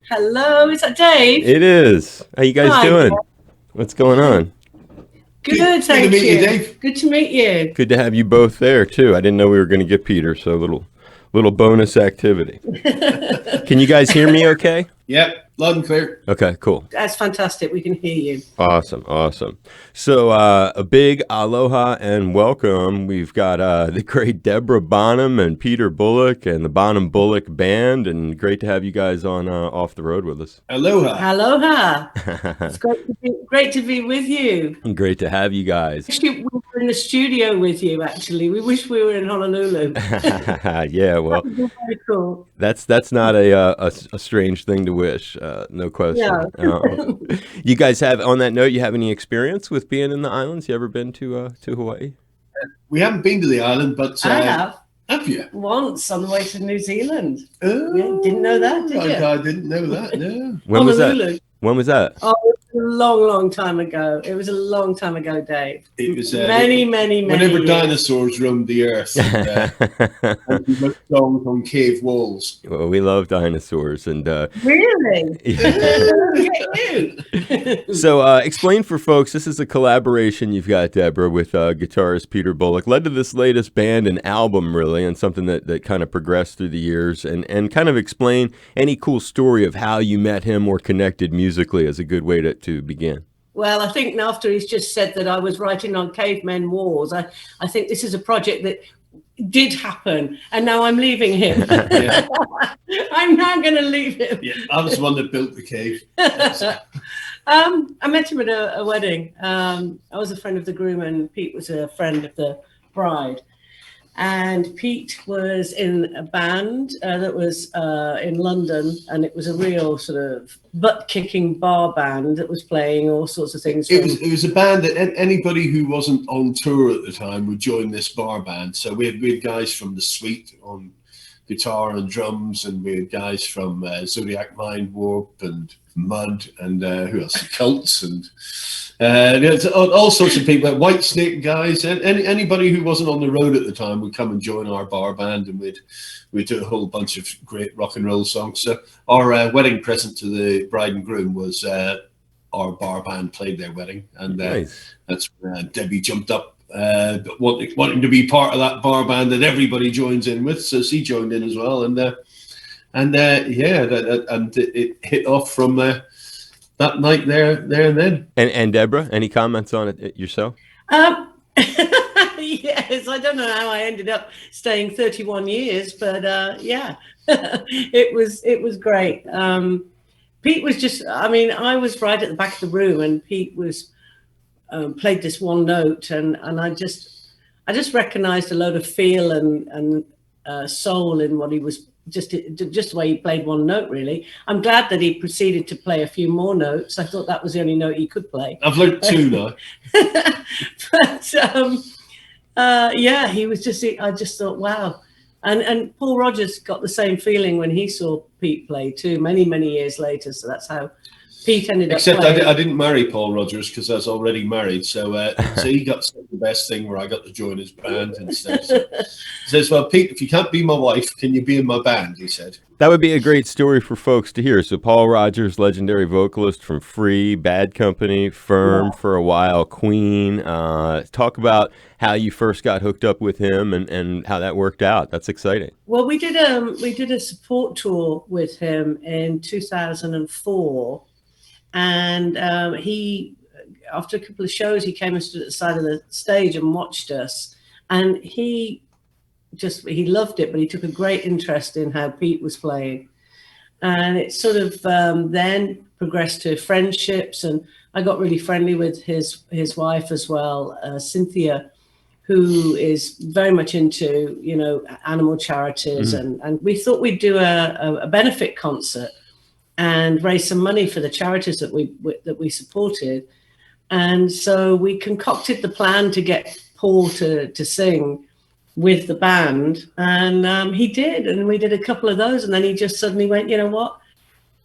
Hello, is that Dave? It is. How you guys Hi, doing? What's going on? good, Good to thank meet you, you. Dave. Good to meet you. Good to have you both there too. I didn't know we were going to get Peter, so a little bonus activity. Can you guys hear me okay? Yep, loud and clear. Okay, cool. That's fantastic. We can hear you. Awesome. So a big aloha and welcome. We've got the great Deborah Bonham and Peter Bullick and the Bonham Bullick Band, and great to have you guys on Off the Road with us. Aloha. Aloha. It's great to be with you. Great to have you guys. Actually, we were in the studio with you, actually. We wish we were in Honolulu. Yeah, well, Very cool. that's not a strange thing to wish, no question. Yeah. You guys have, on that note, you have any experience with being in the islands? You ever been to Hawaii? We haven't been to the island, but I have Have you? once on the way to New Zealand. Oh, Yeah, didn't know that, did you? I didn't know that. No. When was Honolulu. that? When was that? Oh, it was a long time ago. It was a long time ago, Dave. It was many whenever years. dinosaurs roamed the earth and we looked down on cave walls. Well, we love dinosaurs, and Really? so explain for folks. This is a collaboration you've got, Deborah, with guitarist Peter Bullick. Led to this latest band and album, really, and something that kind of progressed through the years, and kind of explain any cool story of how you met him or connected musically is a good way to begin. Well, I think after he's just said that I was writing on cavemen walls, I think this is a project that did happen, and now I'm leaving him. Yeah. I'm now going to leave him. Yeah, I was the one that built the cave. I met him at a wedding. I was a friend of the groom, and Pete was a friend of the bride. And Pete was in a band that was in London, and it was a real sort of butt-kicking bar band that was playing all sorts of things. It was a band that anybody who wasn't on tour at the time would join this bar band. So we had guys from The Sweet on guitar and drums, and we had guys from Zodiac Mind Warp and Mud, and who else? Cults, and there's all sorts of people. White Snake guys, and anybody who wasn't on the road at the time would come and join our bar band, and we'd do a whole bunch of great rock and roll songs. So our wedding present to the bride and groom was our bar band played their wedding, and Nice. that's when Debbie jumped up. Wanting to be part of that bar band that everybody joins in with, so she joined in as well, and it hit off from that night there and then. And Deborah, any comments on it yourself? Yes, I don't know how I ended up staying 31 years, but yeah, it was great. Pete was just, I mean, I was right at the back of the room, and Pete was played this one note, and I just recognized a load of feel and soul in what he was, just the way he played one note, really. I'm glad that he proceeded to play a few more notes. I thought that was the only note he could play. I've learned two now. But yeah, he was just, I just thought, wow. And Paul Rodgers got the same feeling when he saw Pete play too, many years later. So that's how Pete ended up Except playing. I didn't marry Paul Rodgers because I was already married. So he got the best thing where I got to join his band instead. So he says, well, Pete, if you can't be my wife, can you be in my band? He said. That would be a great story for folks to hear. So Paul Rodgers, legendary vocalist from Free, Bad Company, Firm Yeah. for a while, Queen. Talk about how you first got hooked up with him and how that worked out. That's exciting. Well, we did a support tour with him in 2004, and he, after a couple of shows, he came and stood at the side of the stage and watched us, and he loved it, but he took a great interest in how Pete was playing, and it sort of then progressed to friendships, and I got really friendly with his wife as well, Cynthia, who is very much into, you know, animal charities, and we thought we'd do a benefit concert and raise some money for the charities that we supported, and so we concocted the plan to get Paul to sing with the band, and he did, and we did a couple of those, and then he just suddenly went, you know what,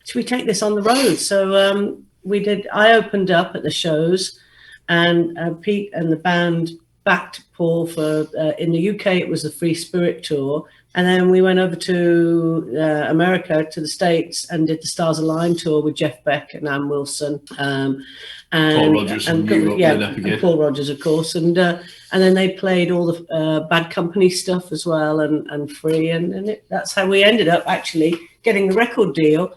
should we take this on the road? So we did. I opened up at the shows, and Pete and the band backed Paul for in the UK it was the Free Spirit tour, And then we went over to America, to the States, and did the Stars Align tour with Jeff Beck and Ann Wilson. And Paul Rodgers and, and Paul Rodgers, of course. And then they played all the Bad Company stuff as well, and Free. And that's how we ended up actually getting the record deal,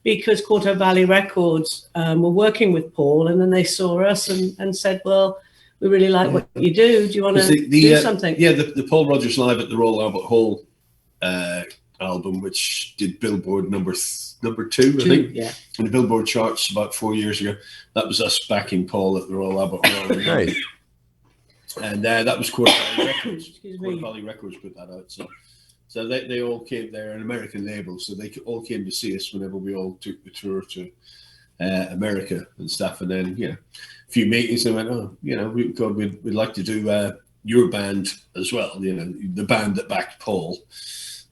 because Quarto Valley Records were working with Paul, and then they saw us and said, well, we really like what you do. Do you want to do something? Yeah, the Paul Rodgers Live at the Royal Albert Hall album, which did Billboard number 2, I think, in the Billboard charts about 4 years ago. That was us backing Paul at the Royal Albert Hall. Nice. And that was Quarto Valley Records. Quarto Valley Records put that out. So they all came there, an American label, so they all came to see us whenever we all took the tour to America and stuff. And then, a few meetings, they went, oh, we'd like to do your band as well, the band that backed Paul.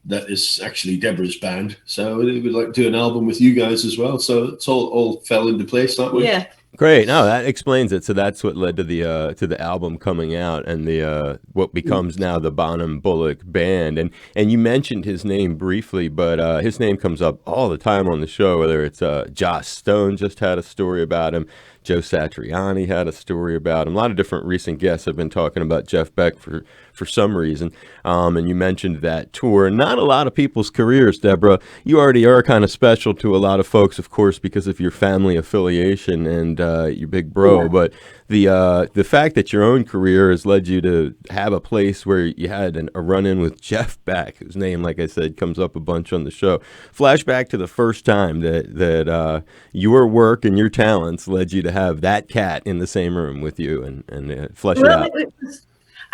That is actually Deborah's band. So we'd like to do an album with you guys as well. So it's all fell into place that way. Yeah. Great. No, that explains it. So that's what led to the album coming out and the what becomes now the Bonham Bullick Band. And you mentioned his name briefly, but his name comes up all the time on the show. Whether it's Joss Stone just had a story about him, Joe Satriani had a story about him. A lot of different recent guests have been talking about Jeff Beck for some reason. And you mentioned that tour. Not a lot of people's careers, Deborah. You already are kind of special to a lot of folks, of course, because of your family affiliation and your big bro. Yeah. But the fact that your own career has led you to have a place where you had a run-in with Jeff Beck, whose name, like I said, comes up a bunch on the show. Flashback to the first time that your work and your talents led you to have that cat in the same room with you and flesh it out.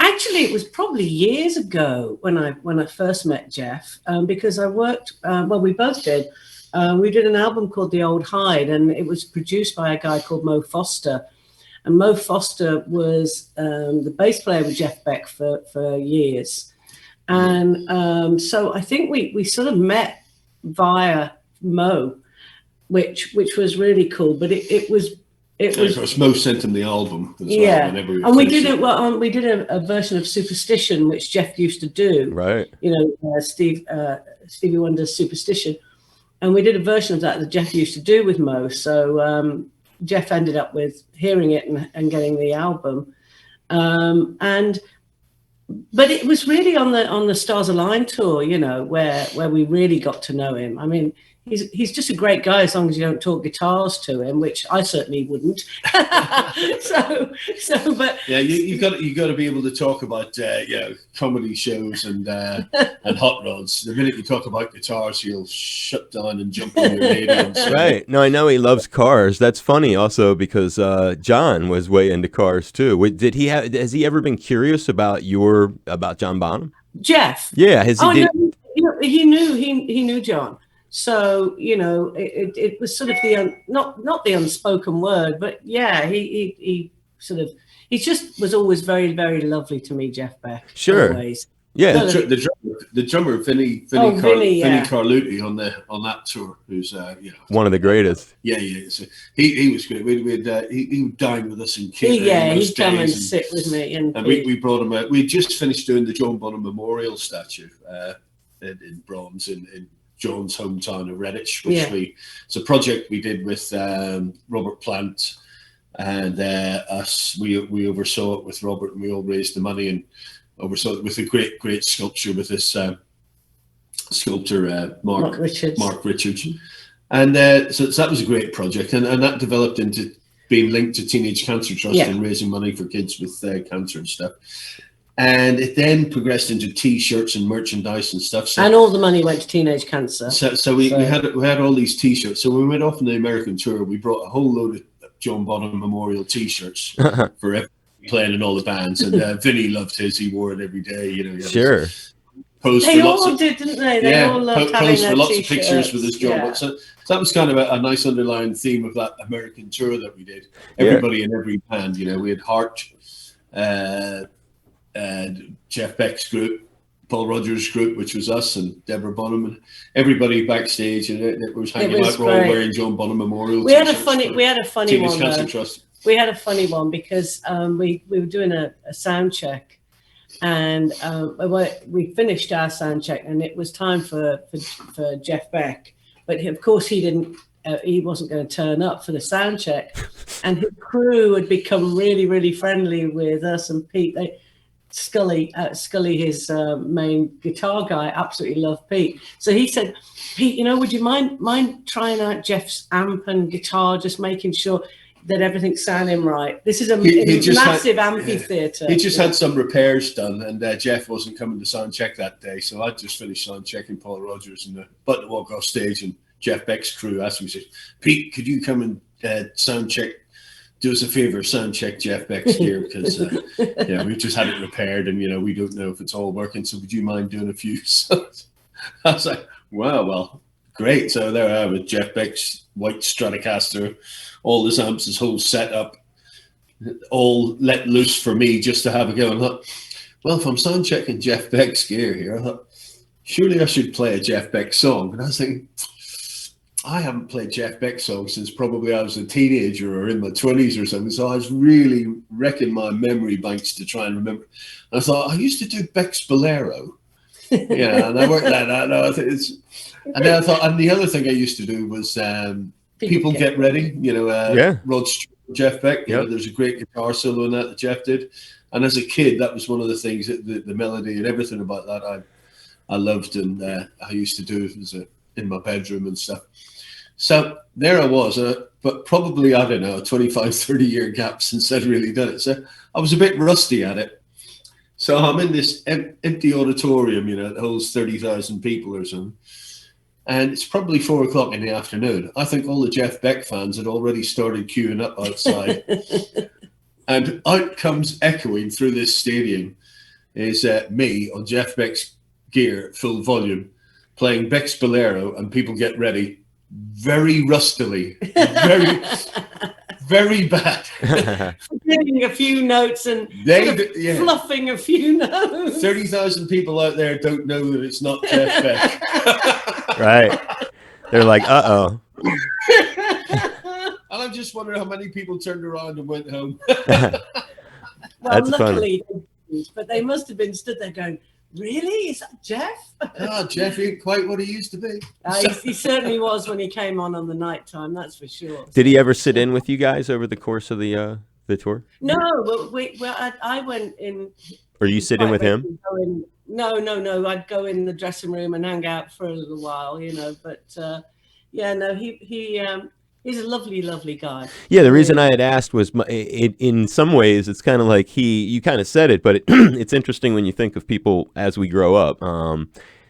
Actually, it was probably years ago when I first met Jeff, because I worked, we both did. We did an album called The Old Hide, and it was produced by a guy called Mo Foster. And Mo Foster was the bass player with Jeff Beck for years. And so I think we sort of met via Mo, which was really cool. But it was Mo sent him the album as well. And we did it. Well, we did a version of Superstition, which Jeff used to do. Right. Stevie Wonder's Superstition, and we did a version of that Jeff used to do with Mo. So Jeff ended up with hearing it and getting the album, but it was really on the Stars Align tour, where we really got to know him. I mean, he's just a great guy as long as you don't talk guitars to him, which I certainly wouldn't. But yeah, you got to be able to talk about comedy shows and hot rods. The minute you talk about guitars, he'll shut down and jump on your radio. Right. No, I know he loves cars. That's funny also because John was way into cars too. Has he ever been curious about John Bonham? Jeff? Yeah. No, he knew John. So, it was sort of not the unspoken word, but yeah, he just was always very, very lovely to me, Jeff Beck. Sure. Always. Yeah. The drummer, Vinny Carluti on that tour, who's one of the greatest. Yeah. So he was great. He would dine with us in Kent. He'd come and sit with me, and we brought him out. We just finished doing the John Bonham Memorial statue in bronze in John's hometown of Redditch, it's a project we did with Robert Plant and us. We oversaw it with Robert, and we all raised the money and oversaw it with a great sculpture with this sculptor Mark Richards. And so that was a great project, and that developed into being linked to Teenage Cancer Trust and raising money for kids with cancer and stuff. And it then progressed into T-shirts and merchandise and stuff. And all the money went to teenage cancer. So we had all these T-shirts. So when we went off on the American tour, we brought a whole load of John Bonham Memorial T-shirts for every playing in all the bands. And Vinny loved his. He wore it every day. Sure. They all did, didn't they? They all loved having for lots of pictures with his John. Yeah. So that was kind of a nice underlying theme of that American tour that we did. Everybody in every band. We had Hart. And Jeff Beck's group, Paul Rodgers' group, which was us, and Deborah Bonham, and everybody backstage, and it was hanging out. We're all wearing John Bonham Memorial. We had a funny one. Cancer Trust. We had a funny one because we were doing a sound check, And we finished our sound check, and it was time for Jeff Beck. But of course, he didn't. He wasn't going to turn up for the sound check, and his crew had become really, really friendly with us and Pete. Scully, his main guitar guy, absolutely loved Pete. So he said, "Pete, would you mind trying out Jeff's amp and guitar, just making sure that everything's sounding right? This is a massive amphitheater." He just had some repairs done, and Jeff wasn't coming to sound check that day, so I just finished sound checking Paul Rodgers, and about to walk off stage, and Jeff Beck's crew asked me, said, "Pete, could you come and sound check? Do us a favor, sound check Jeff Beck's gear, because we've just had it repaired, and we don't know if it's all working. So would you mind doing a few?" So I was like, "Wow, well, great." So there I am with Jeff Beck's white Stratocaster, all his amps, his whole setup, all let loose for me just to have a go. And I thought, well, if I'm sound checking Jeff Beck's gear here, I thought, surely I should play a Jeff Beck song. And I was thinking, I haven't played Jeff Beck songs since probably I was a teenager or in my 20s or something. So I was really wrecking my memory banks to try and remember. And I thought, I used to do Beck's Bolero. Yeah, and I worked that out. And then I thought, and the other thing I used to do was People Get Ready, Rod Stewart, Jeff Beck. There's a great guitar solo in that Jeff did. And as a kid, that was one of the things, that the melody and everything about that I loved, and I used to do it in my bedroom and stuff. So there I was, but probably, I don't know, a 25, 30-year gap since I'd really done it. So I was a bit rusty at it. So I'm in this empty auditorium, that holds 30,000 people or something. And it's probably 4 o'clock in the afternoon. I think all the Jeff Beck fans had already started queuing up outside. And out comes echoing through this stadium is me on Jeff Beck's gear, full volume, playing Beck's Bolero and People Get Ready, very rustily, very, very bad. Forgetting a few notes and fluffing a few notes. 30,000 people out there don't know that it's not Jeff Beck. Right. They're like, uh-oh. And I'm just wondering how many people turned around and went home. Well, That's luckily, but they must have been stood there going, "Really? Is that Jeff?" Jeff ain't quite what he used to be. He certainly was when he came on the nighttime, that's for sure. Did he ever sit in with you guys over the course of the tour? No, I went in. Or you sit in with him? No. I'd go in the dressing room and hang out for a little while, But he's a lovely, lovely guy. Yeah, the reason I had asked was, in some ways, it's kind of like you kind of said it, but it's interesting when you think of people as we grow up.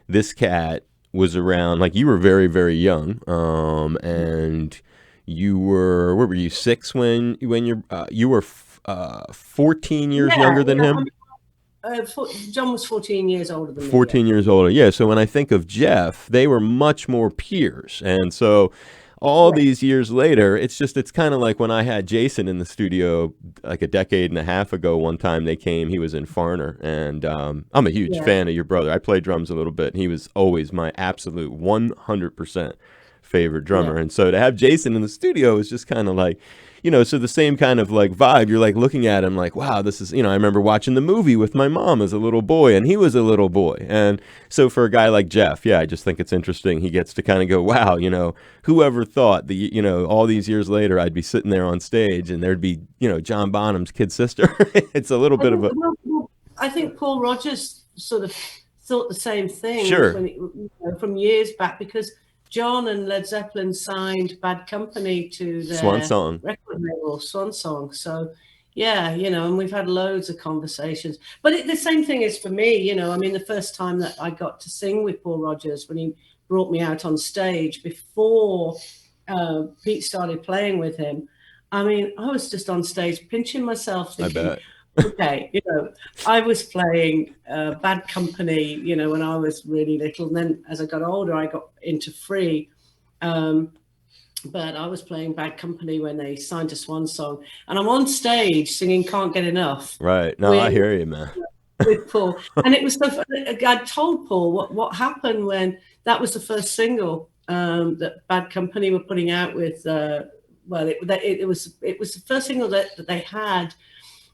This cat was around, like, you were very, very young, and you were, what were you, 6 when you were 14 years younger than him? John was 14 years older than me. 14 years older, yeah. So when I think of Jeff, they were much more peers, and so all these years later, it's kind of like when I had Jason in the studio like a decade and a half ago. One time they came, he was in Farner, and I'm a huge fan of your brother. I play drums a little bit, and he was always my absolute 100% favorite drummer. And so to have Jason in the studio is just kind of like, so the same kind of like vibe. You're like looking at him like, wow, this is, I remember watching the movie with my mom as a little boy, and he was a little boy. And so for a guy like Jeff, I just think it's interesting. He gets to kind of go, wow, whoever thought all these years later, I'd be sitting there on stage and there'd be, John Bonham's kid sister. It's a little bit of a. I think Paul Rodgers sort of thought the same thing. Sure. From years back, because John and Led Zeppelin signed Bad Company to their Swan Song record label, Swan Song. So, and we've had loads of conversations. But the same thing is for me, the first time that I got to sing with Paul Rodgers, when he brought me out on stage before Pete started playing with him, I was just on stage pinching myself thinking, I bet. Okay, I was playing Bad Company, when I was really little. And then as I got older, I got into Free. But I was playing Bad Company when they signed to Swan Song. And I'm on stage singing Can't Get Enough. Right. No, I hear you, man. With Paul. And it was so funny. I told Paul what happened when that was the first single that Bad Company were putting out with, it was the first single that they had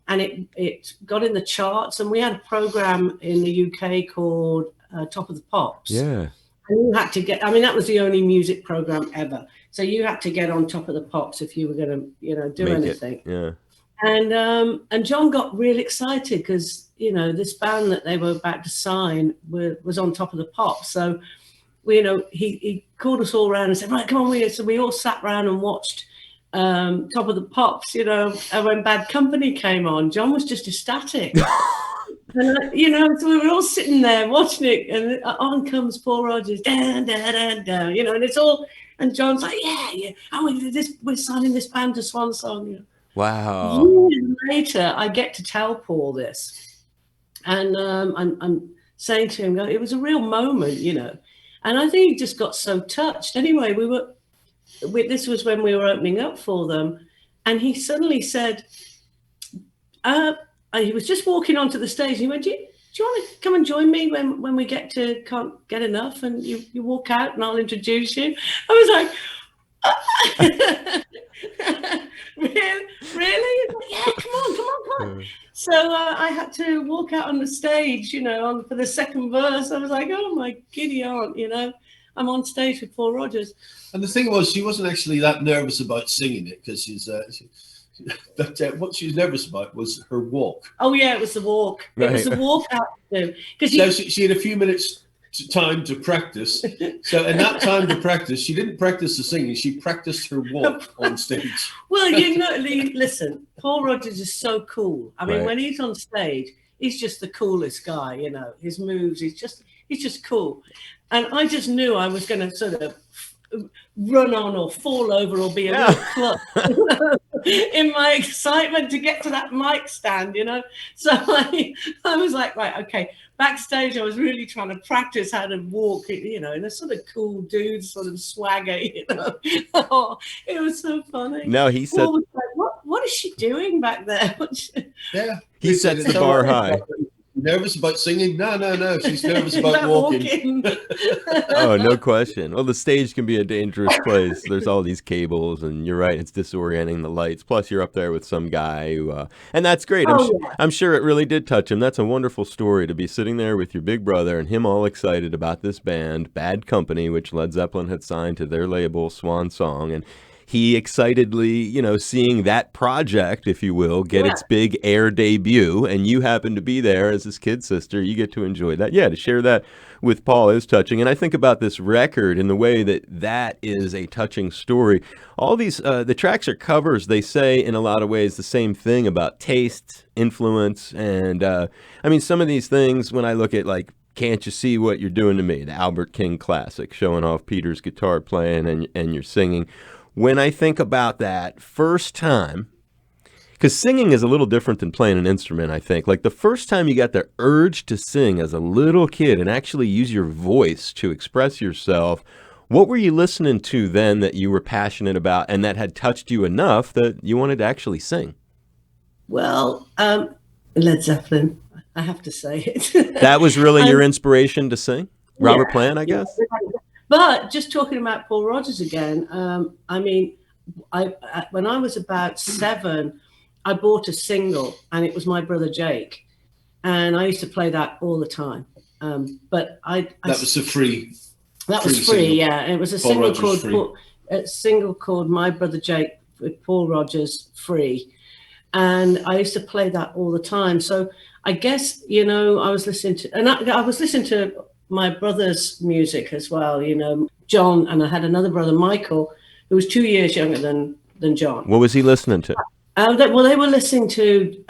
and it got in the charts. And we had a program in the UK called Top of the Pops. Yeah. And you had to get, I mean, that was the only music program ever. So you had to get on Top of the Pops if you were going to, do Make anything. It. Yeah. And John got really excited because, this band that they were about to sign was on Top of the Pops. So, he called us all around and said, right, come on. So we all sat around and watched Top of the Pops, and when Bad Company came on, John was just ecstatic. And, so we were all sitting there watching it, and on comes Paul Rodgers, and it's all, and John's like, yeah, we're signing this band to Swan Song. Wow. Years later, I get to tell Paul this, and I'm saying to him, it was a real moment, and I think he just got so touched. Anyway, this was when we were opening up for them, and he suddenly said, he was just walking onto the stage. And he went, do you want to come and join me when we get to Can't Get Enough? And you walk out and I'll introduce you. I was like, really? Like, yeah, come on. So I had to walk out on the stage, for the second verse. I was like, oh my giddy aunt, I'm on stage with Paul Rodgers. And the thing was, she wasn't actually that nervous about singing it because but what she was nervous about was her walk. Oh yeah, it was the walk. Right. It was the walk out to do. Because she had a few minutes time to practice. So in that time to practice, she didn't practice the singing. She practiced her walk on stage. Well, listen, Paul Rodgers is so cool. I mean, when he's on stage, he's just the coolest guy. His moves. He's just cool. And I just knew I was going to sort of run on or fall over or be a little club in my excitement to get to that mic stand, So I was like, right, okay. Backstage, I was really trying to practice how to walk, in a sort of cool dude sort of swagger, Oh, it was so funny. No, he said, was like, what is she doing back there? Yeah. He sets the bar high. Nervous about singing? No. She's nervous about walking. Oh, no question. Well, the stage can be a dangerous place. There's all these cables, and you're right, it's disorienting, the lights. Plus, you're up there with some guy who, and that's great. I'm sure it really did touch him. That's a wonderful story to be sitting there with your big brother and him all excited about this band, Bad Company, which Led Zeppelin had signed to their label, Swan Song, and he excitedly, seeing that project, if you will, get its big air debut, and you happen to be there as his kid sister. You get to enjoy that. Yeah, to share that with Paul is touching. And I think about this record in the way that is a touching story. All these, the tracks are covers. They say in a lot of ways the same thing about taste, influence, and some of these things, when I look at Can't You See What You're Doing to Me, the Albert King classic, showing off Peter's guitar playing and you're singing. When I think about that first time, because singing is a little different than playing an instrument, I think. Like the first time you got the urge to sing as a little kid and actually use your voice to express yourself, what were you listening to then that you were passionate about and that had touched you enough that you wanted to actually sing? Well, Led Zeppelin, I have to say it. That was really your inspiration to sing? Robert Plant, I guess? But just talking about Paul Rodgers again, when I was about 7, I bought a single, and it was My Brother Jake, and I used to play that all the time. But that was a free. That was free, yeah. And it was a single called My Brother Jake with Paul Rodgers, free, and I used to play that all the time. So I guess I was listening to, and I was listening to my brother's music as well, John, and I had another brother, Michael, who was 2 years younger than John. What was he listening to? They were listening to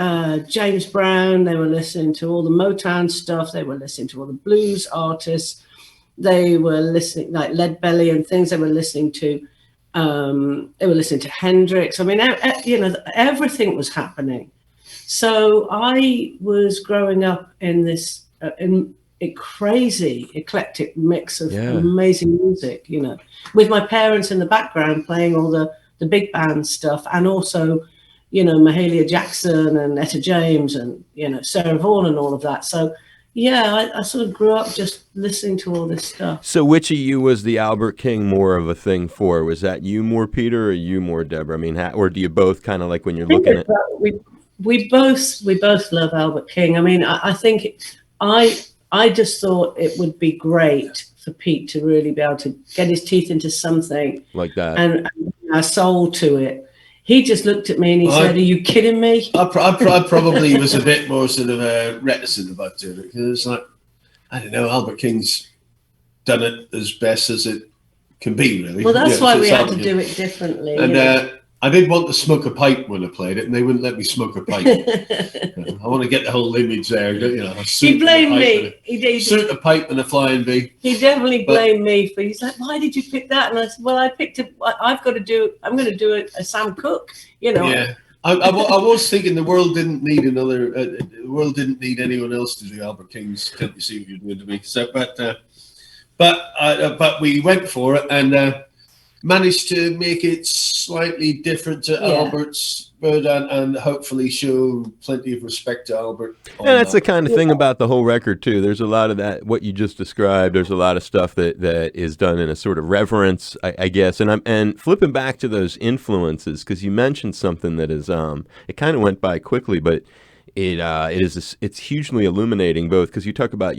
James Brown. They were listening to all the Motown stuff. They were listening to all the blues artists. They were listening like Lead Belly and things. They were listening to Hendrix. I mean, everything was happening. So I was growing up in this a crazy eclectic mix of amazing music, with my parents in the background playing all the big band stuff, and also, Mahalia Jackson and Etta James and, Sarah Vaughan and all of that. So, yeah, I sort of grew up just listening to all this stuff. So which of you was the Albert King more of a thing for? Was that you more, Peter, or you more, Deborah? I mean, or do you both kind of like when you're looking at... we both love Albert King. I mean, I think I just thought it would be great for Pete to really be able to get his teeth into something like that, and a soul to it. He just looked at me and he said, "Are you kidding me?" I probably was a bit more sort of reticent about doing it, because it's like, I don't know, Albert King's done it as best as it can be, really. Well, that's why we had to do it differently. And I did want to smoke a pipe when I played it, and they wouldn't let me smoke a pipe. I want to get the whole image there. He blamed me. He suit, a pipe, and a flying bee. He definitely blamed me for. He's like, "Why did you pick that?" And I said, "Well, I picked it. I'm going to do a Sam Cooke." Yeah. I was thinking the world didn't need another. The world didn't need anyone else to do Albert King's "Can't You See What You're Doing to Me?" So, but we went for it and managed to make it slightly different to Albert's, but and hopefully show plenty of respect to Albert. And that's the kind of thing about the whole record too. There's a lot of that, what you just described. There's a lot of stuff that is done in a sort of reverence, I guess. And flipping back to those influences, because you mentioned something that is it kind of went by quickly, but it's hugely illuminating, both because you talk about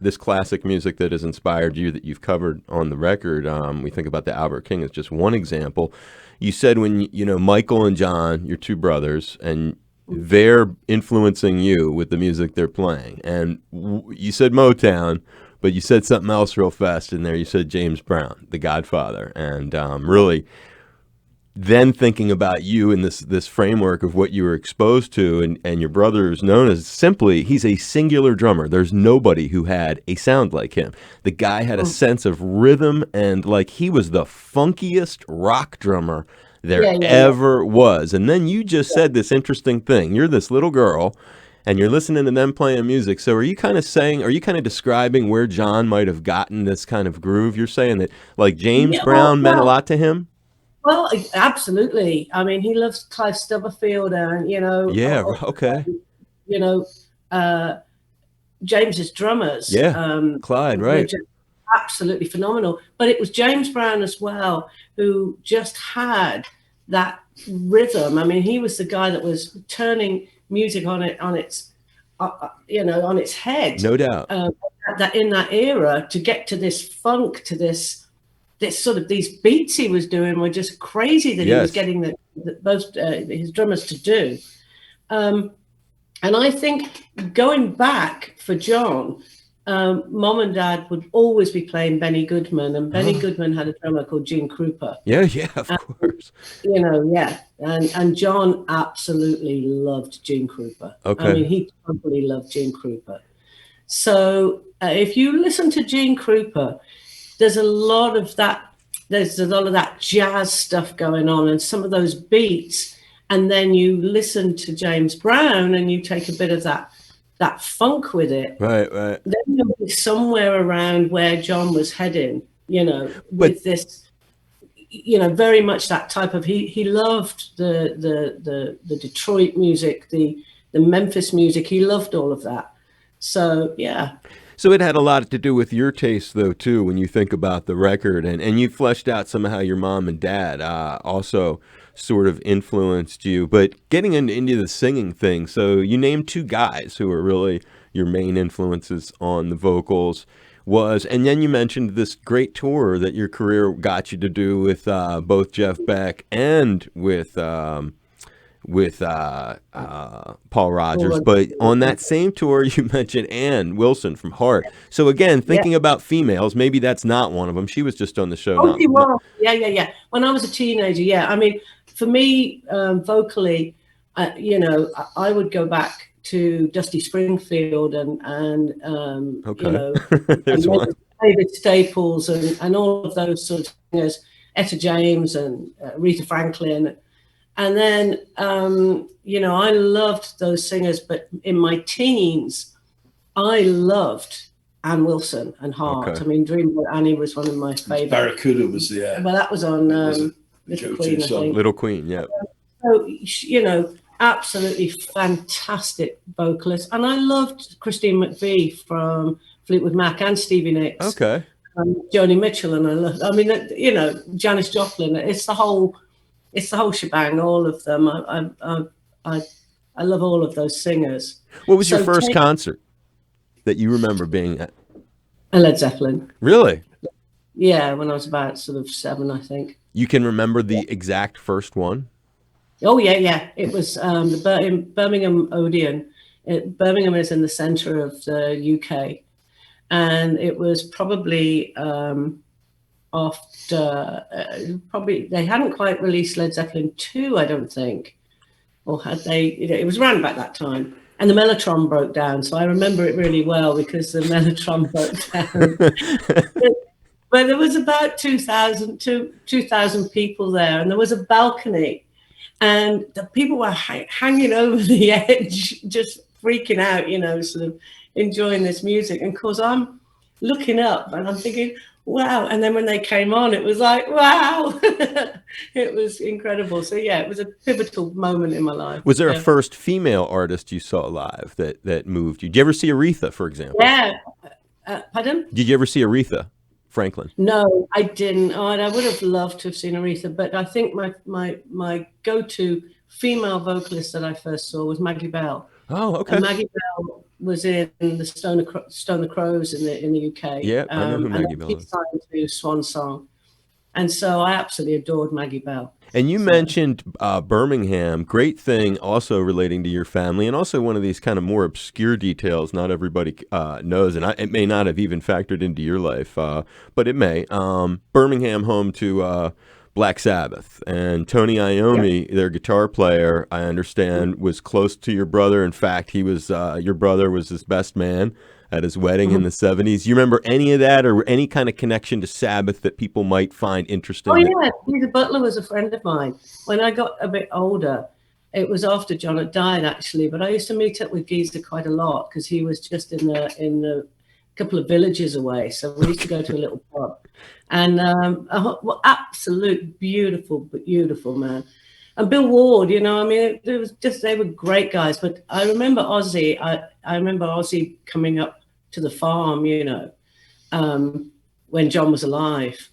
this classic music that has inspired you, that you've covered on the record. We think about the Albert King as just one example. You said when Michael and John, your two brothers, and they're influencing you with the music they're playing, and you said Motown, but you said something else real fast in there. You said James Brown, the Godfather, and really then thinking about you in this framework of what you were exposed to, and your brother is known as simply, he's a singular drummer. There's nobody who had a sound like him. The guy had a sense of rhythm, and like he was the funkiest rock drummer there ever was. And then you just said this interesting thing. You're this little girl and you're listening to them playing music. So are you kind of describing where John might have gotten this kind of groove? You're saying that like James Brown meant a lot to him? Well, absolutely. I mean, he loves Clive Stubberfield, and James's drummers. Clyde, right? Absolutely phenomenal. But it was James Brown as well who just had that rhythm. I mean, he was the guy that was turning music on its head. No doubt. That in that era, to get to this funk, to this sort of, these beats he was doing were just crazy that he was getting his drummers to do. And I think going back for John, Mom and Dad would always be playing Benny Goodman, and Benny Goodman had a drummer called Gene Krupa. Yeah, of course. And John absolutely loved Gene Krupa. Okay. I mean, he probably loved Gene Krupa. So if you listen to Gene Krupa, there's a lot of that jazz stuff going on, and some of those beats, and then you listen to James Brown and you take a bit of that funk with it. Right. Then you'll be somewhere around where John was heading, with this, very much that type of, he loved the Detroit music, the Memphis music. He loved all of that. So, yeah. So it had a lot to do with your taste, though, too, when you think about the record. And you fleshed out somehow your mom and dad also sort of influenced you. But getting into the singing thing, so you named two guys who were really your main influences on the vocals. And then you mentioned this great tour that your career got you to do with both Jeff Beck and with Paul Rodgers. But on that same tour, you mentioned Ann Wilson from Heart. So again, thinking about females, maybe that's not one of them. She was just on the show. Oh, she was. Yeah. When I was a teenager, I mean, for me, vocally, I would go back to Dusty Springfield and David Staples and all of those sort of singers, Etta James and Aretha Franklin. And then, I loved those singers, but in my teens, I loved Ann Wilson and Heart. Okay. I mean, Dreamboat Annie was one of my favorites. Barracuda was the Well, that was on Little Queen, I think. Little Queen, yeah. So, absolutely fantastic vocalist. And I loved Christine McVie from Fleetwood Mac and Stevie Nicks. Okay. Joni Mitchell, and Janis Joplin. It's the whole shebang, all of them. I love all of those singers. What was your So first concert that you remember being at? Led Zeppelin. Really? Yeah, when I was about sort of 7, I think. You can remember the exact first one? Oh yeah. It was in Birmingham Odeon. Birmingham is in the centre of the UK, and it was probably after probably they hadn't quite released Led Zeppelin 2, I don't think, or had they? It was around about that time, and the Mellotron broke down. So I remember it really well because the Mellotron broke down. But there was about 2,000 people there, and there was a balcony, and the people were hanging over the edge, just freaking out, sort of enjoying this music. And of course, I'm looking up and I'm thinking, wow. And then when they came on, it was like, wow, it was incredible. So yeah, it was a pivotal moment in my life. Was there a first female artist you saw live that moved you? Did you ever see Aretha, for example? Yeah. Pardon? Did you ever see Aretha Franklin? No, I didn't. Oh, and I would have loved to have seen Aretha, but I think my go-to female vocalist that I first saw was Maggie Bell. Oh, okay. And Maggie Bell was in the Stone of Crows in the UK. Yeah, I know who Maggie Bell is. She signed to Swan Song, and so I absolutely adored Maggie Bell. And you mentioned Birmingham. Great thing also relating to your family, and also one of these kind of more obscure details not everybody knows, and it may not have even factored into your life, but it may. Birmingham, home to Black Sabbath, and Tony Iommi, their guitar player, I understand, was close to your brother. In fact, he was your brother was his best man at his wedding in the 70s. You remember any of that, or any kind of connection to Sabbath that people might find interesting? Oh yeah, Peter Butler was a friend of mine. When I got a bit older, it was after John had died actually, but I used to meet up with Geezer quite a lot because he was just in the couple of villages away. So we used to go to a little pub, and absolute beautiful man. And Bill Ward, it was just, they were great guys. But I remember Ozzy. I remember Ozzy coming up to the farm, when John was alive.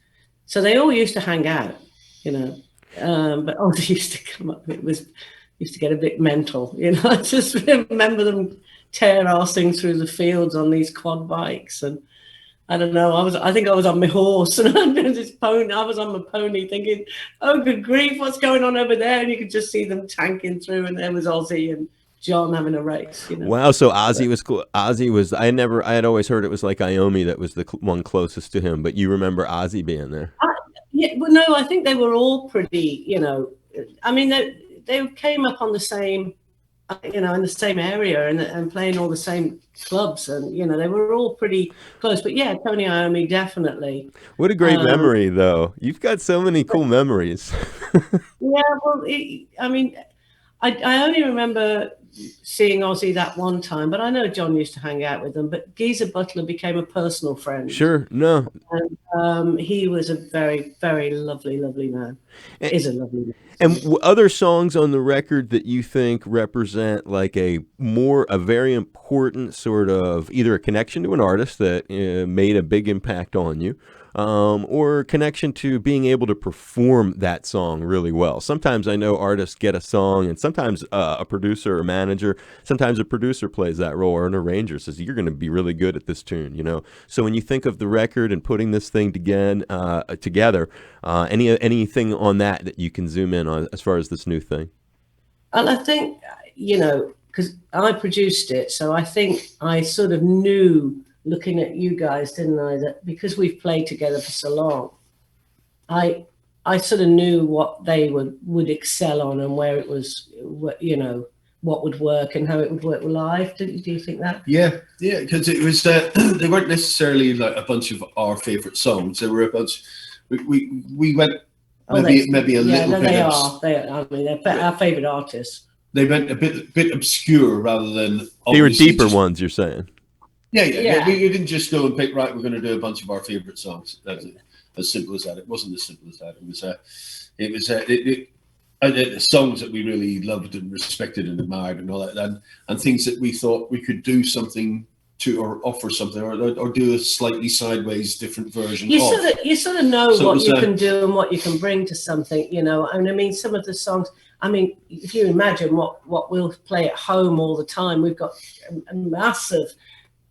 So they all used to hang out, but Ozzy used to come up. Used to get a bit mental, I just remember them tear-arsing through the fields on these quad bikes, and I don't know. I think I was on my horse, and I was on my pony, thinking, "Oh, good grief, what's going on over there?" And you could just see them tanking through, and there was Ozzy and John having a race. Wow. So Ozzy was cool. Ozzy was. I had always heard it was like Iommi that was the one closest to him, but you remember Ozzy being there? Yeah. Well, no, I think they were all pretty. I mean, they came up on the same. In the same area and playing all the same clubs, and they were all pretty close. But yeah, Tony Iommi definitely. What a great memory, though. You've got so many cool memories. Yeah, well, I only remember seeing Ozzy that one time, but I know John used to hang out with them. But Geezer Butler became a personal friend. Sure, no. And he was a very, very lovely man. Is a lovely man. And other songs on the record that you think represent like a very important sort of either a connection to an artist that made a big impact on you, or a connection to being able to perform that song really well. Sometimes I know artists get a song, and sometimes a producer or manager, sometimes a producer plays that role, or an arranger says, "You're going to be really good at this tune," So when you think of the record and putting this thing together, anything on that you can zoom in on as far as this new thing? And I think, because I produced it, so I think I sort of knew, looking at you guys, didn't I, that because we've played together for so long, I sort of knew what they would excel on and where it was, what would work and how it would work live. Do you think that? Yeah, because it was they weren't necessarily like a bunch of our favorite songs. They were a bunch. We went maybe a little bit. They are. I mean, they're our favorite artists. They went a bit obscure rather than. They were deeper ones, you're saying. Yeah. We didn't just go and pick, right, we're going to do a bunch of our favorite songs. That's as simple as that. It wasn't as simple as that. It was songs that we really loved and respected and admired and all that, and things that we thought we could do something or offer something or do a slightly sideways different version. You sort of know so what you can do and what you can bring to something, you know. And I mean, some of the songs, I mean, if you imagine what we'll play at home all the time, we've got a massive,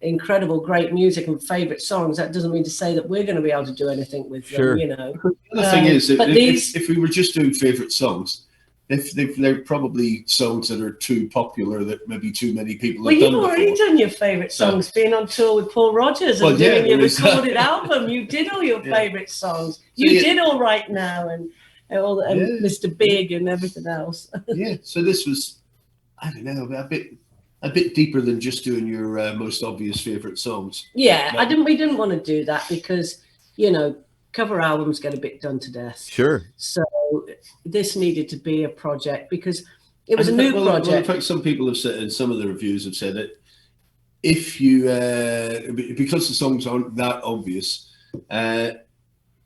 incredible, great music and favorite songs. That doesn't mean to say that we're going to be able to do anything with them, you know. The other thing is, if we were just doing favorite songs, they're probably songs that are too popular that maybe too many people have done before. Well, you've already done your favourite songs, being on tour with Paul Rodgers and doing your recorded album. You did all your favourite songs. You did All Right Now and Mr. Big and everything else. So this was, I don't know, a bit deeper than just doing your most obvious favourite songs. Yeah, we didn't want to do that because, you know, cover albums get a bit done to death. Sure. So this needed to be a project because it was a new project. Well, in fact, some people have said, and some of the reviews have said that if you, because the songs aren't that obvious,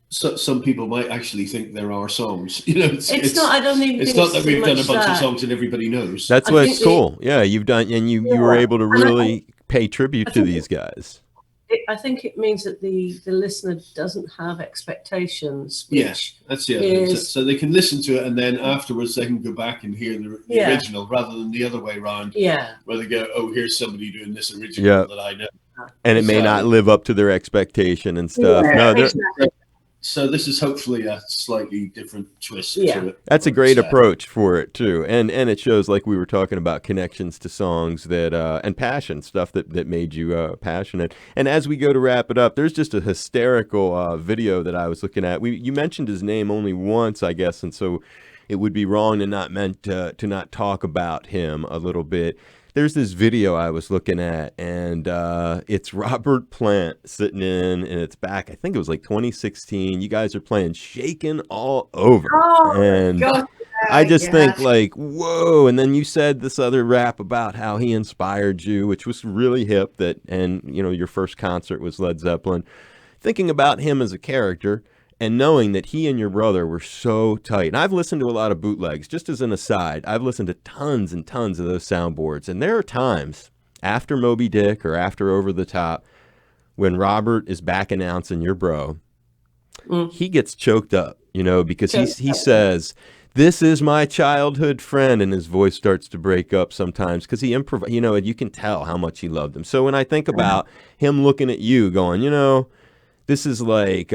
so some people might actually think there are songs. You know, it's not. I don't even. It's not that we've done a bunch of songs and everybody knows. That's what's cool. Yeah, you've done, and you were able to really pay tribute to these guys. I think it means that the listener doesn't have expectations. Yes, that's the other thing. So they can listen to it and then afterwards they can go back and hear the original rather than the other way around. Yeah. Where they go, oh, here's somebody doing this original that I know. And it may not live up to their expectation and stuff. Yeah, no, exactly. So this is hopefully a slightly different twist to it. That's a great approach for it too, and it shows, like we were talking about, connections to songs that and passion, stuff that made you passionate. And as we go to wrap it up, there's just a hysterical video that I was looking at. You mentioned his name only once, I guess, and so it would be wrong to not talk about him a little bit. There's this video I was looking at, and it's Robert Plant sitting in, and it's back, I think it was like 2016. You guys are playing Shakin' All Over. And God, I just think like, whoa. And then you said this other rap about how he inspired you, which was really hip, and you know, your first concert was Led Zeppelin. Thinking about him as a character, and knowing that he and your brother were so tight. And I've listened to a lot of bootlegs. Just as an aside, I've listened to tons and tons of those soundboards. And there are times after Moby Dick or after Over the Top when Robert is back announcing your bro, he gets choked up, you know, because he says, "This is my childhood friend," and his voice starts to break up sometimes because he improvised, you know, and you can tell how much he loved him. So when I think about him looking at you going, you know, this is like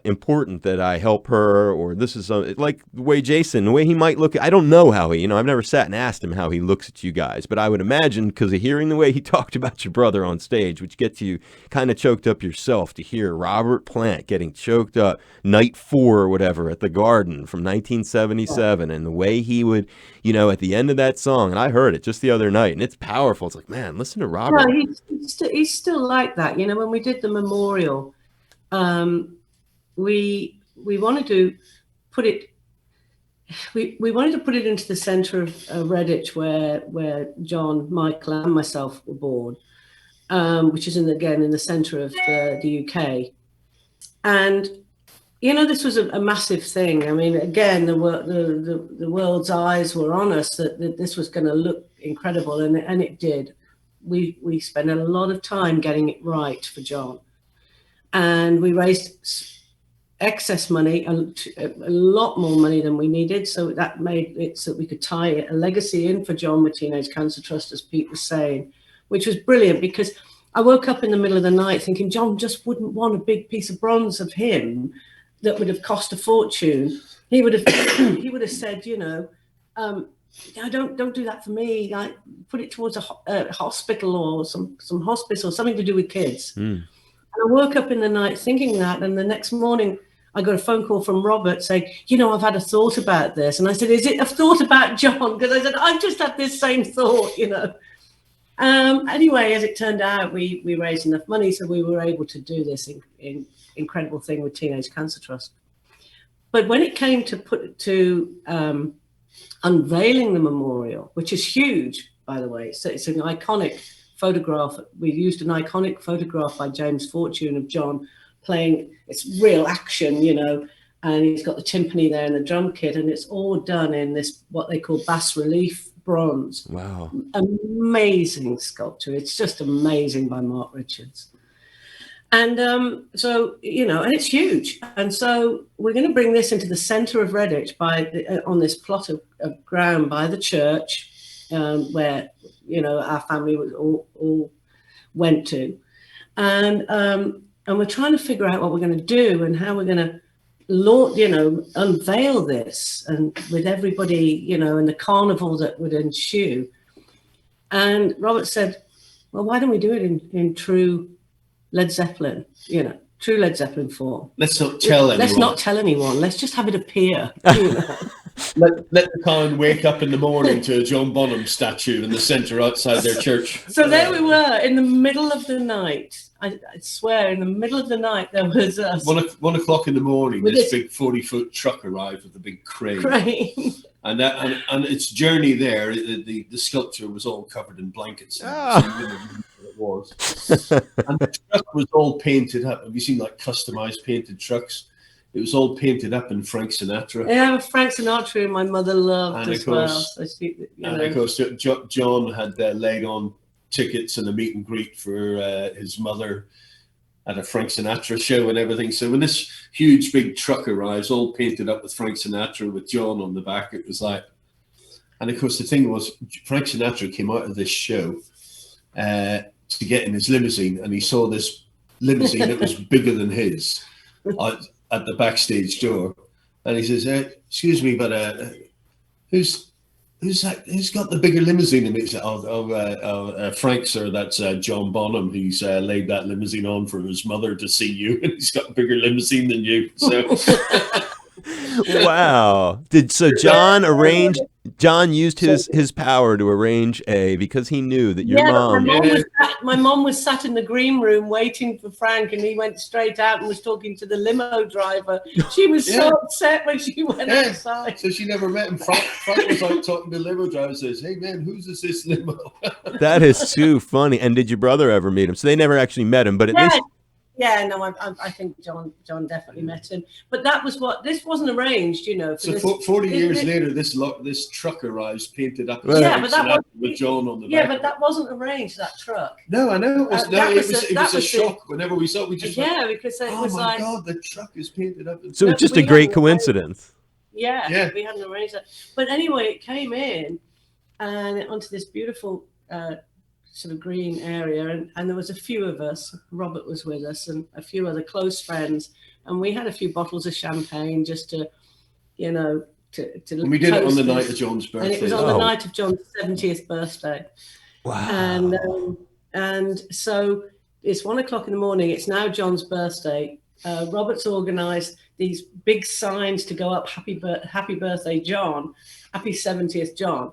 important that I help her, or this is like the way Jason, the way he might look. I don't know how he, you know, I've never sat and asked him how he looks at you guys, but I would imagine because of hearing the way he talked about your brother on stage, which gets you kind of choked up yourself, to hear Robert Plant getting choked up night 4 or whatever at the Garden from 1977, and the way he would, you know, at the end of that song, and I heard it just the other night, and it's powerful. It's like, man, listen to Robert. Well, he's still like that. You know, when we did the memorial, we wanted to put it. We wanted to put it into the centre of Redditch, where John, Michael, and myself were born, which is in the centre of the UK. And you know, this was a massive thing. I mean, again, the world's eyes were on us that this was going to look incredible, and it did. We spent a lot of time getting it right for John. And we raised excess money, a lot more money than we needed. So that made it so we could tie a legacy in for John with Teenage Cancer Trust, as Pete was saying, which was brilliant, because I woke up in the middle of the night thinking John just wouldn't want a big piece of bronze of him that would have cost a fortune. He would have said, you know, no, don't do that for me. Like, put it towards a hospital or some hospice or something to do with kids. And I woke up in the night thinking that, and the next morning I got a phone call from Robert saying, you know, I've had a thought about this. And I said, is it a thought about John? Because I said, I've just had this same thought, you know. Anyway, as it turned out, we raised enough money, so we were able to do this incredible thing with Teenage Cancer Trust. But when it came to unveiling the memorial, which is huge, by the way, so it's an iconic photograph. We used an iconic photograph by James Fortune of John playing. It's real action, you know, and he's got the timpani there and the drum kit, and it's all done in this what they call bas relief bronze. Wow. Amazing sculpture. It's just amazing by Mark Richards. And so, you know, and it's huge. And so we're going to bring this into the center of Redditch on this plot of ground by the church, where, you know, our family was all went to. And we're trying to figure out what we're going to do and how we're going to unveil this, and with everybody, you know, and the carnival that would ensue. And Robert said, well, why don't we do it in true Led Zeppelin, you know, true Led Zeppelin form. Let's not tell anyone. Let's not tell anyone. Let's just have it appear. You know? let the town wake up in the morning to a John Bonham statue in the centre outside their church. So there we were in the middle of the night. I swear, in the middle of the night, there was us. 1 o'clock in the morning, this big 40-foot truck arrived with a big crane. And its journey there, the sculpture was all covered in blankets. So you wouldn't know what it was. And the truck was all painted up. Have you seen like customized painted trucks? It was all painted up in Frank Sinatra. Yeah, Frank Sinatra, my mother loved as well. So of course, John had laid on tickets and a meet and greet for his mother at a Frank Sinatra show and everything. So when this huge big truck arrives, all painted up with Frank Sinatra with John on the back, it was like, and of course the thing was, Frank Sinatra came out of this show to get in his limousine, and he saw this limousine that was bigger than his at the backstage door, and he says, "Excuse me, but who's got the bigger limousine?" And he said, Frank, sir, that's John Bonham. He's laid that limousine on for his mother to see you, and he's got a bigger limousine than you. So, wow. John used his power to arrange because he knew that your mom. My mom was sat in the green room waiting for Frank, and he went straight out and was talking to the limo driver. She was so upset when she went outside. So she never met him. Frank was out talking to the limo driver, says, "Hey man, who's this limo?" That is too funny. And did your brother ever meet him? So they never actually met him, but at least. Yeah, no, I think John definitely met him, but this wasn't arranged, you know. So 40 years later, this truck arrives painted up. Yeah, but that was with John on the back. Yeah, but that wasn't arranged. That truck. No, I know. It was a shock whenever we saw it. We just because it was like, oh my God, the truck is painted up. So it's just a great coincidence. Yeah, we hadn't arranged that. But anyway, it came in and onto this beautiful sort of green area, and there was a few of us. Robert was with us and a few other close friends, and we had a few bottles of champagne just to, you know, and we did it on the night of John's birthday. And it was on the night of John's 70th birthday. Wow. And so it's 1 o'clock in the morning. It's now John's birthday. Robert's organised these big signs to go up: happy birthday, John, happy 70th, John.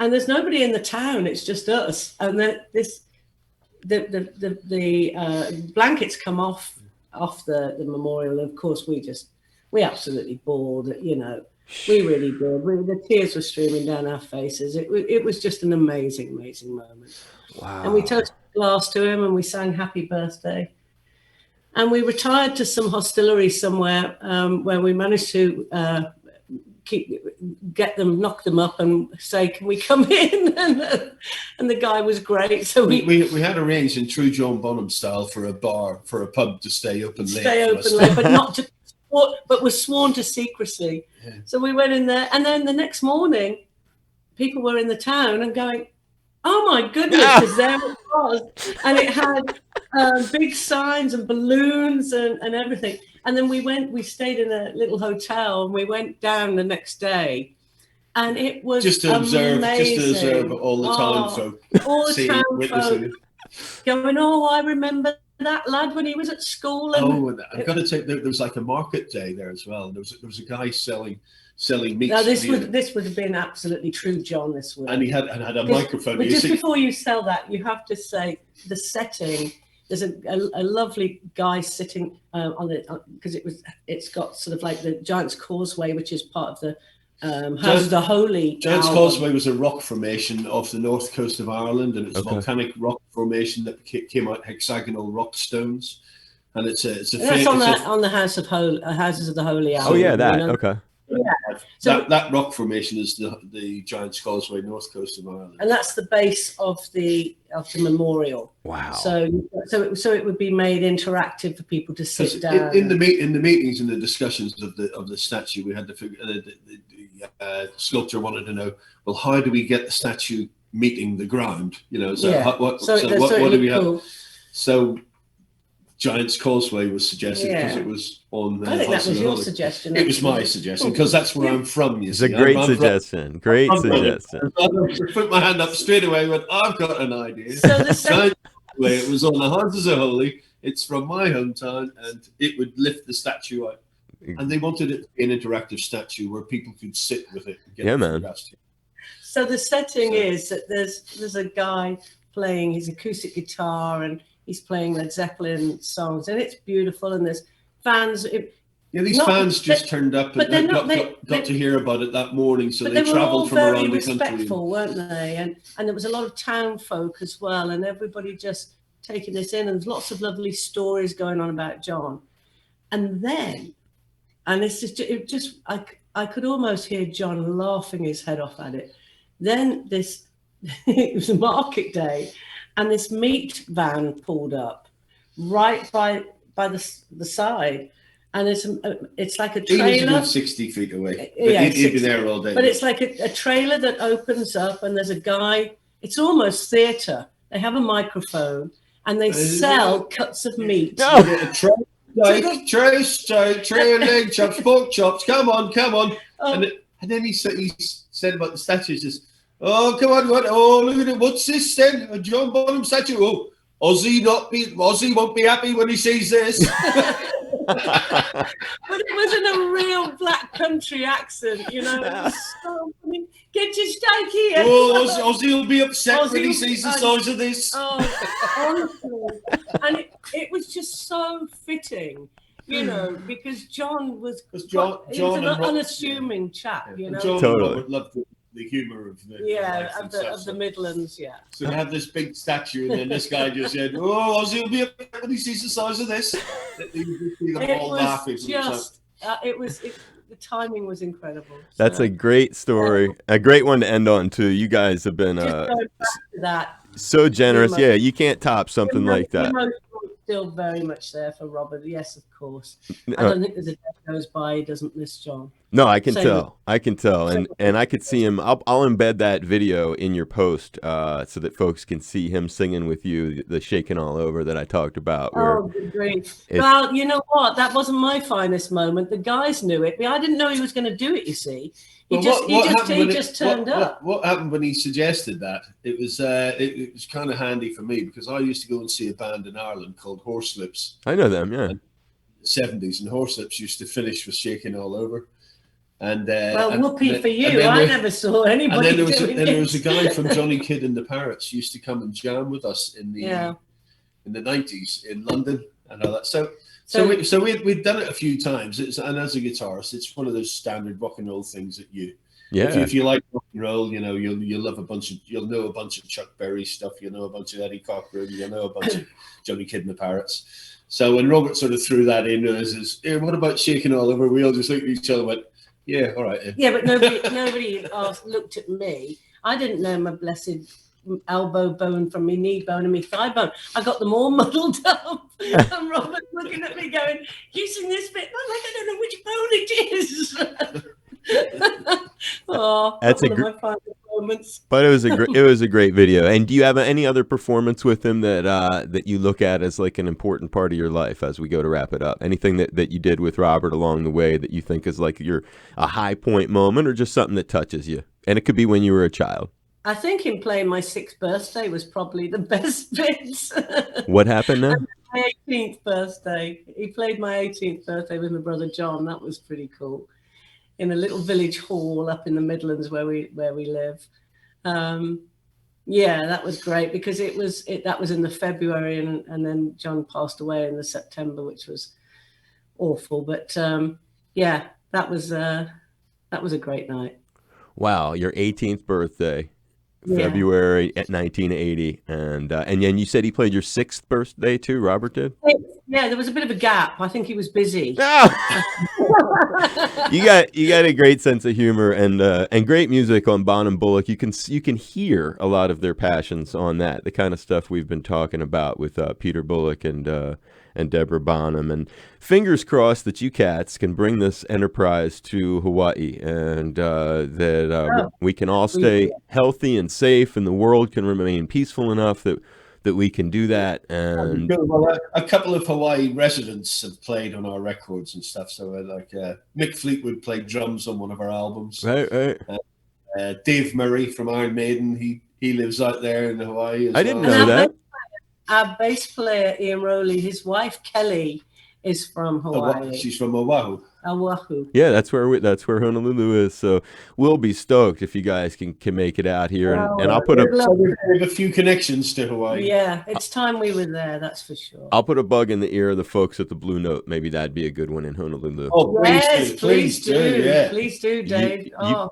And there's nobody in the town. It's just us. And then the blankets come off the memorial. Of course, we absolutely bawled. You know, we really did. The tears were streaming down our faces. It was just an amazing, amazing moment. Wow. And we toasted a glass to him and we sang happy birthday. And we retired to some hostelry somewhere where we managed to knock them up and say, "Can we come in?" And the guy was great. So we had arranged in true John Bonham style for a pub to stay open late. But was sworn to secrecy. Yeah. So we went in there, and then the next morning, people were in the town and going, "Oh my goodness!" Because there it was, and it had big signs and balloons and everything. And then we stayed in a little hotel, and we went down the next day, and it was just to observe all the town folk, all the town folk going, "Oh, I remember that lad when he was at school." And I've got to say, there was like a market day there as well. There was a guy selling meat. Now this would have been absolutely true, John. This would, and he had a microphone. But just before you sell that, you have to say the setting. There's a lovely guy sitting on it because it's got sort of like the Giant's Causeway, which is part of the House of the Holy. Giant's Causeway was a rock formation off the north coast of Ireland, and it's a volcanic rock formation that came out hexagonal rock stones, and it's on the Houses of the Holy Album. Oh yeah, that you know? Okay. So that rock formation is the Giant's Causeway, north coast of Ireland, and that's the base of the memorial. Wow. So it would be made interactive for people to sit down. In the meetings and the discussions of the statue, we had the sculptor wanted to know, well, how do we get the statue meeting the ground? What do we have? So Giant's Causeway was suggested because it was on. I think that was your suggestion. It was my suggestion because that's where I'm from. It's a great suggestion. Great suggestion. I put my hand up straight away. Went, I've got an idea. So it was on the Houses of Holy. It's from my hometown, and it would lift the statue out. And they wanted it to be an interactive statue where people could sit with it. And get man. So the setting is that there's a guy playing his acoustic guitar and he's playing the Zeppelin songs, and it's beautiful. And there's fans. These fans just turned up and got to hear about it that morning, so they travelled from around the country. They were all very respectful, weren't they? And there was a lot of town folk as well, and everybody just taking this in. And there's lots of lovely stories going on about John. And then, and it's just I could almost hear John laughing his head off at it. Then it was a market day, and this meat van pulled up right by the side, and it's like a trailer. He was about 60 feet away. But he'd be there all day. But it's like a trailer that opens up, and there's a guy. It's almost theatre. They have a microphone, and they sell cuts of meat. No. Tray leg chops, pork chops. Come on. And then he said about the statues. Just, oh, come on, what? Oh, look at it. What's this then? A John Bonham statue. Oh, Ozzy won't be happy when he sees this. But it was in a real black country accent, It was so funny. Get your steak here. Oh, Ozzy will be upset when he sees the size of this. Oh, honestly. And it was just so fitting, because John was an unassuming chap, John totally loved the humour of the Midlands, So they have this big statue, and then this guy just said, "Oh, Ozzy will be upset when he sees the size of this." The timing was incredible. That's a great story, a great one to end on too. You guys have been so generous. Yeah, you can't top something like that. Still very much there for Robert. Yes, of course. I don't think there's a day goes by he doesn't miss John. No, I can tell. And I could see him. I'll embed that video in your post so that folks can see him singing with you, the Shaking All Over that I talked about. Oh, good grief. Well, you know what? That wasn't my finest moment. The guys knew it. I didn't know he was going to do it, you see. He just turned up. What happened when he suggested that? It was kind of handy for me because I used to go and see a band in Ireland called Horselips. I know them, yeah. In the 70s, and Horselips used to finish with Shaking All Over. And whoopee for you! I never saw anybody doing it. And there was a guy from Johnny Kidd and the Parrots used to come and jam with us in the 90s in London and all that. So we'd done it a few times. And as a guitarist, it's one of those standard rock and roll things that if you like rock and roll, you'll love you'll know a bunch of Chuck Berry stuff, you'll know a bunch of Eddie Cochran, you'll know a bunch of Johnny Kidd and the Parrots. So when Robert sort of threw that in, what about Shaking All Over? We all just looked at each other and went, yeah, all right. Yeah, but nobody looked at me. I didn't know my blessed elbow bone from my knee bone and my thigh bone. I got them all muddled up. And Robert looking at me going, "You sing this bit?" I'm like, "I don't know which bone it is." That's one of my favourite moments. But it was a great video. And do you have any other performance with him that you look at as like an important part of your life as we go to wrap it up? Anything that you did with Robert along the way that you think is like a high point moment, or just something that touches you? And it could be when you were a child. I think him playing my 6th birthday was probably the best bit. What happened now? My 18th birthday. He played my 18th birthday with my brother John. That was pretty cool. In a little village hall up in the Midlands where we live. That was great because that was in the February and then John passed away in the September, which was awful. But that was a great night. Wow, your 18th birthday, February at 1980, and then you said he played your 6th birthday too. Robert did. Yeah, there was a bit of a gap. I think he was busy. You got a great sense of humor and great music on Bonham Bullock. You can hear a lot of their passions on that, the kind of stuff we've been talking about with Peter Bullick and Deborah Bonham. And fingers crossed that you cats can bring this enterprise to Hawaii, and that we can all stay healthy and safe, and the world can remain peaceful enough that we can do that. And well, a couple of Hawaii residents have played on our records and stuff. So like Mick Fleetwood played drums on one of our albums. right. Dave Murray from Iron Maiden, he lives out there in Hawaii. I didn't know that. Our bass player Ian Rowley, his wife Kelly, is from Hawaii. She's from Oahu. Oahu. Yeah, that's where Honolulu is. So we'll be stoked if you guys can make it out here, and I'll put a few connections to Hawaii. Yeah, it's time we were there. That's for sure. I'll put a bug in the ear of the folks at the Blue Note. Maybe that'd be a good one in Honolulu. Oh, please do. Yeah. Please do, Dave.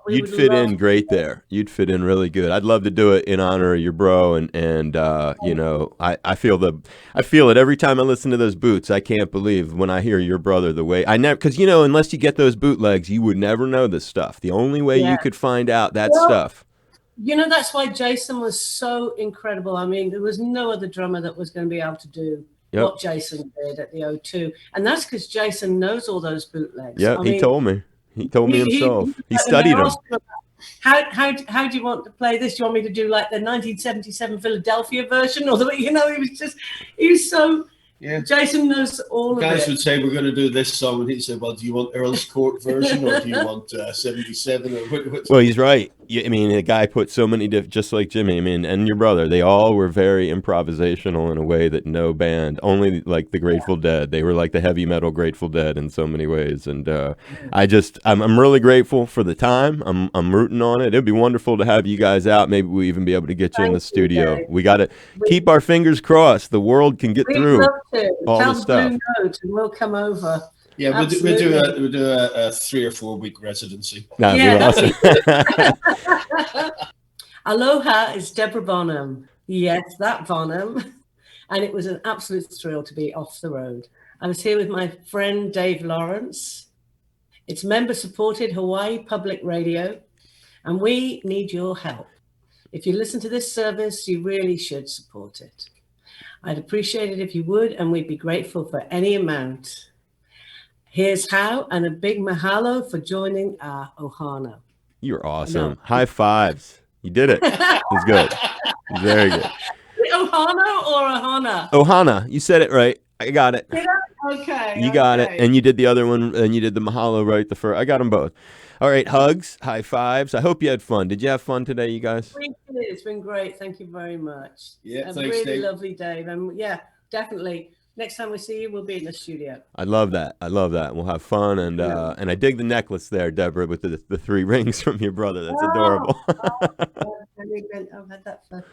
You'd fit in great there. You'd fit in really good. I'd love to do it in honor of your bro, and you know, I feel it every time I listen to those boots. I can't believe when I hear your brother the way I never, because you know, unless you get those bootlegs, you would never know this stuff. The only way you could find out that stuff. You know, that's why Jason was so incredible. I mean, there was no other drummer that was going to be able to do what Jason did at the O2. And that's because Jason knows all those bootlegs. Yeah, he told me. He told me himself. He studied them. How do you want to play this? Do you want me to do like the 1977 Philadelphia version? Or he was so... Yeah. Jason knows all of it. Guys would say, we're going to do this song, and he'd say, well, do you want Earl's Court version, or do you want 77? Well, he's right. I mean, the guy put so many, just like Jimmy, I mean, and your brother, they all were very improvisational in a way that no band, only like the Grateful Dead. They were like the heavy metal Grateful Dead in so many ways. And I'm really grateful for the time. I'm rooting on it. It'd be wonderful to have you guys out. Maybe we'll even be able to get you in the studio. We got to keep our fingers crossed. The world can get through all the stuff. Blue Note and we'll come over. Yeah, we'll do a 3 or 4 week residency. That'd be awesome. Aloha is Deborah Bonham. Yes, that Bonham. And it was an absolute thrill to be off the road. I was here with my friend Dave Lawrence. It's member-supported Hawaii Public Radio, and we need your help. If you listen to this service, you really should support it. I'd appreciate it if you would, and we'd be grateful for any amount. Here's how, and a big mahalo for joining our ohana. You're awesome. High fives. You did it. It was good. It was very good. Ohana or ohana? Ohana. You said it right. I got it. Okay. You got it. And you did the other one, and you did the mahalo right the first. I got them both. All right. Hugs. High fives. I hope you had fun. Did you have fun today, you guys? We did. It's been great. Thank you very much. Yeah, thanks, really Dave. Lovely, Dave. And yeah, definitely. Next time we see you, we'll be in the studio. I love that. We'll have fun. And I dig the necklace there, Deborah, with the 3 rings from your brother. That's adorable. I've had that for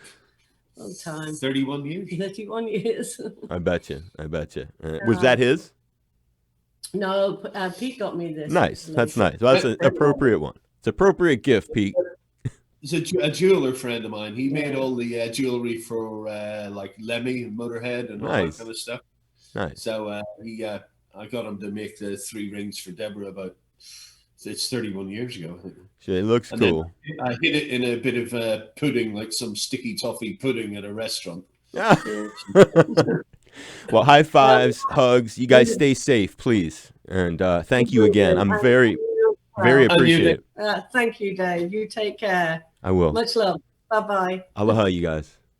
a long time. 31 years. 31 years. I bet you. Was that his? No, Pete got me this. Nice. That's nice. Well, that's an appropriate one. It's an appropriate gift, Pete. It's a jeweler friend of mine. He made all the jewelry for like Lemmy and Motorhead and all that kind of stuff. Nice. So I got him to make the 3 rings for Deborah it's 31 years ago, I think. It looks cool. I hid it in a bit of pudding, like some sticky toffee pudding at a restaurant. Well, high fives, hugs. You guys stay safe, please. And thank you again. I'm very appreciative. Thank you, Dave. You take care. I will. Much love. Bye-bye. Aloha, you guys.